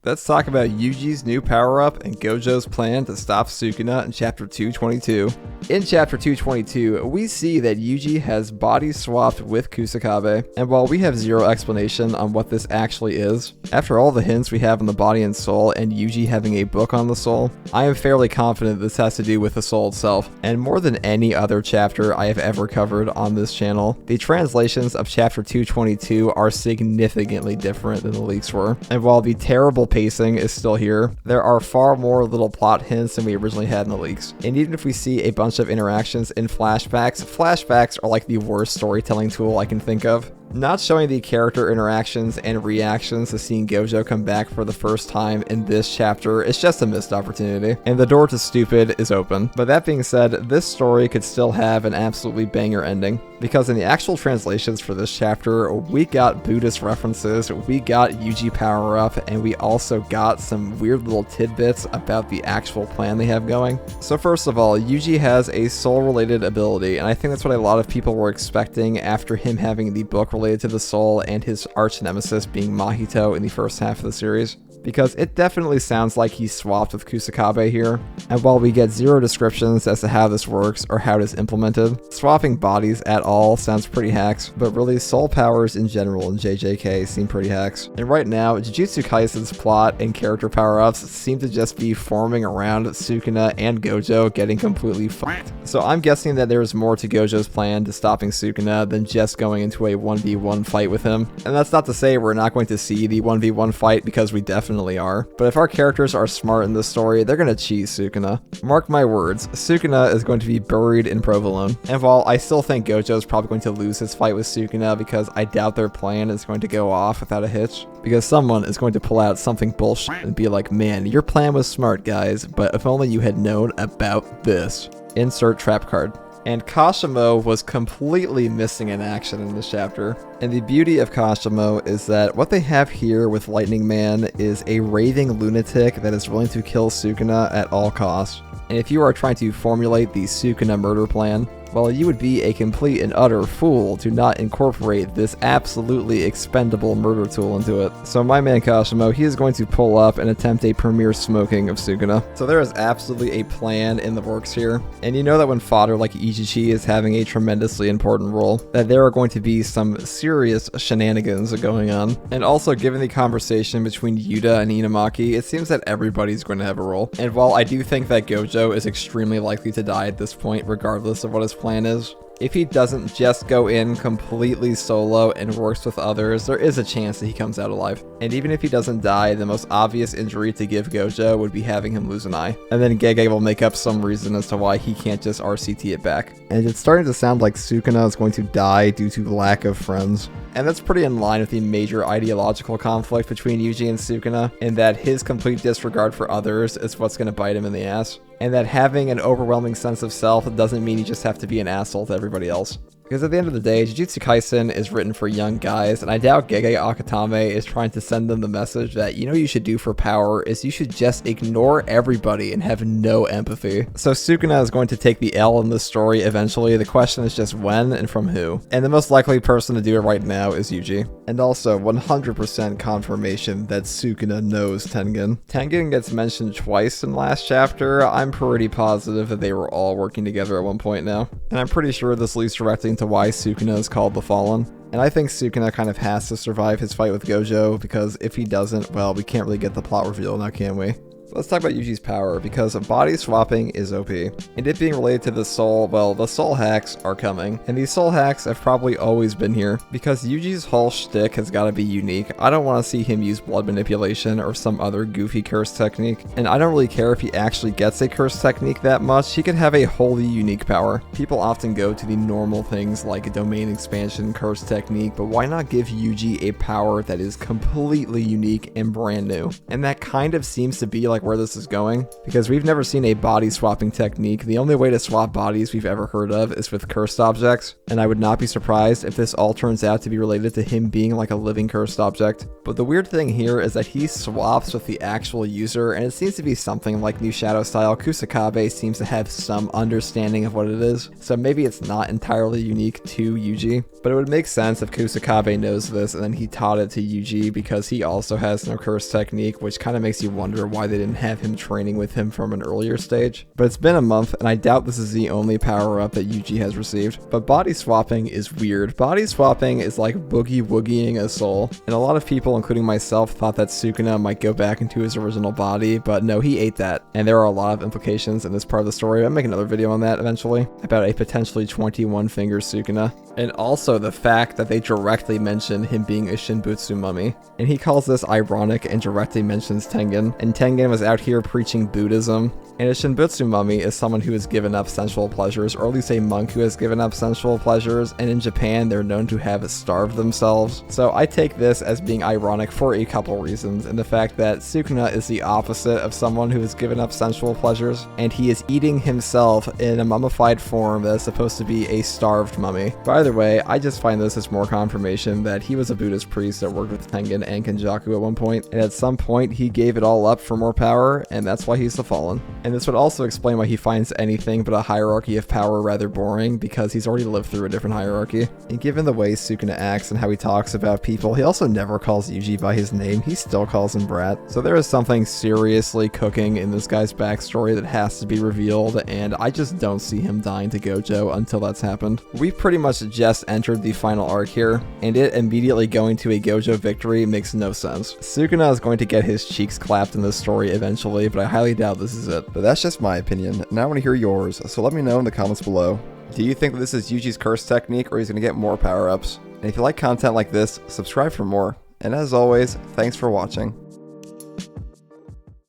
Let's talk about Yuji's new power-up and Gojo's plan to stop Sukuna in Chapter 222. In Chapter 222, we see that Yuji has body swapped with Kusakabe, and while we have zero explanation on what this actually is, after all the hints we have on the body and soul and Yuji having a book on the soul, I am fairly confident this has to do with the soul itself, and more than any other chapter I have ever covered on this channel, the translations of Chapter 222 are significantly different than the leaks were, and while the terrible pacing is still here, there are far more little plot hints than we originally had in the leaks. And even if we see a bunch of interactions in flashbacks, flashbacks are like the worst storytelling tool I can think of. Not showing the character interactions and reactions to seeing Gojo come back for the first time in this chapter is just a missed opportunity, and the door to stupid is open. But that being said, this story could still have an absolutely banger ending, because in the actual translations for this chapter, we got Buddhist references, we got Yuji power-up, and we also got some weird little tidbits about the actual plan they have going. So first of all, Yuji has a soul-related ability, and I think that's what a lot of people were expecting after him having the book related to the soul and his arch nemesis being Mahito in the first half of the series, because it definitely sounds like he swapped with Kusakabe here, and while we get zero descriptions as to how this works or how it is implemented, swapping bodies at all sounds pretty hacks, but really soul powers in general in JJK seem pretty hacks. And right now, Jujutsu Kaisen's plot and character power-ups seem to just be forming around Sukuna and Gojo getting completely fucked. So I'm guessing that there's more to Gojo's plan to stopping Sukuna than just going into a 1v1 fight with him. And that's not to say we're not going to see the 1v1 fight, because we definitely are. But if our characters are smart in this story, they're gonna cheese Sukuna. Mark my words, Sukuna is going to be buried in provolone. And while I still think Gojo's probably going to lose his fight with Sukuna, because I doubt their plan is going to go off without a hitch, because someone is going to pull out something bullshit and be like, man, your plan was smart, guys, but if only you had known about this. Insert trap card. And Kashimo was completely missing in action in this chapter. And the beauty of Kashimo is that what they have here with Lightning Man is a raving lunatic that is willing to kill Sukuna at all costs. And if you are trying to formulate the Sukuna murder plan, well, you would be a complete and utter fool to not incorporate this absolutely expendable murder tool into it. So my man Kashimo, he is going to pull up and attempt a premiere smoking of Sukuna. So there is absolutely a plan in the works here. And you know that when fodder like Ichichi is having a tremendously important role, that there are going to be some serious shenanigans going on. And also, given the conversation between Yuta and Inamaki, it seems that everybody's going to have a role. And while I do think that Gojo is extremely likely to die at this point, regardless of what his plan is, if he doesn't just go in completely solo and works with others, there is a chance that he comes out alive. And even if he doesn't die, the most obvious injury to give Gojo would be having him lose an eye. And then Gege will make up some reason as to why he can't just RCT it back. And it's starting to sound like Sukuna is going to die due to lack of friends. And that's pretty in line with the major ideological conflict between Yuji and Sukuna, in that his complete disregard for others is what's going to bite him in the ass. And that having an overwhelming sense of self doesn't mean you just have to be an asshole to everybody else. Because at the end of the day, Jujutsu Kaisen is written for young guys, and I doubt Gege Akutame is trying to send them the message that, you know what you should do for power is you should just ignore everybody and have no empathy. So Sukuna is going to take the L in this story eventually. The question is just when and from who. And the most likely person to do it right now is Yuji. And also 100% confirmation that Sukuna knows Tengen. Tengen gets mentioned twice in last chapter. I'm pretty positive that they were all working together at one point now. And I'm pretty sure this leads directly into why Sukuna is called the Fallen. And I think Sukuna kind of has to survive his fight with Gojo, because if he doesn't, well, we can't really get the plot reveal now, can we? Let's talk about Yuji's power, because body swapping is OP. And it being related to the soul, well, the soul hacks are coming. And these soul hacks have probably always been here, because Yuji's whole shtick has got to be unique. I don't want to see him use blood manipulation or some other goofy curse technique. And I don't really care if he actually gets a curse technique that much. He could have a wholly unique power. People often go to the normal things like a domain expansion curse technique, but why not give Yuji a power that is completely unique and brand new? And that kind of seems to be like like where this is going, because we've never seen a body swapping technique. The only way to swap bodies we've ever heard of is with cursed objects, and I would not be surprised if this all turns out to be related to him being like a living cursed object. But the weird thing here is that he swaps with the actual user, and it seems to be something like New Shadow style. Kusakabe seems to have some understanding of what it is, so maybe it's not entirely unique to Yuji, but it would make sense if Kusakabe knows this and then he taught it to Yuji, because he also has no curse technique, which kind of makes you wonder why they didn't have him training with him from an earlier stage. But it's been a month, and I doubt this is the only power-up that Yuji has received. But body swapping is weird. Body swapping is like boogie-woogieing a soul, and a lot of people, including myself, thought that Sukuna might go back into his original body, but no, he ate that. And there are a lot of implications in this part of the story. I'll make another video on that eventually, about a potentially 21-finger Sukuna. And also the fact that they directly mention him being a Shinbutsu mummy. And he calls this ironic and directly mentions Tengen. And Tengen was out here preaching Buddhism. And a Shinbutsu mummy is someone who has given up sensual pleasures, or at least a monk who has given up sensual pleasures, and in Japan they're known to have starved themselves. So I take this as being ironic for a couple reasons, and the fact that Sukuna is the opposite of someone who has given up sensual pleasures, and he is eating himself in a mummified form that is supposed to be a starved mummy. But either way, I just find this as more confirmation that he was a Buddhist priest that worked with Tengen and Kenjaku at one point, and at some point he gave it all up for more power, and that's why he's the Fallen. And this would also explain why he finds anything but a hierarchy of power rather boring, because he's already lived through a different hierarchy. And given the way Sukuna acts and how he talks about people, he also never calls Yuji by his name, he still calls him Brat. So there is something seriously cooking in this guy's backstory that has to be revealed, and I just don't see him dying to Gojo until that's happened. We've pretty much just entered the final arc here, and it immediately going to a Gojo victory makes no sense. Sukuna is going to get his cheeks clapped in this story eventually, but I highly doubt this is it. But that's just my opinion. Now I want to hear yours, so let me know in the comments below. Do you think that this is Yuji's curse technique, or he's going to get more power-ups? And if you like content like this, subscribe for more. And as always, thanks for watching.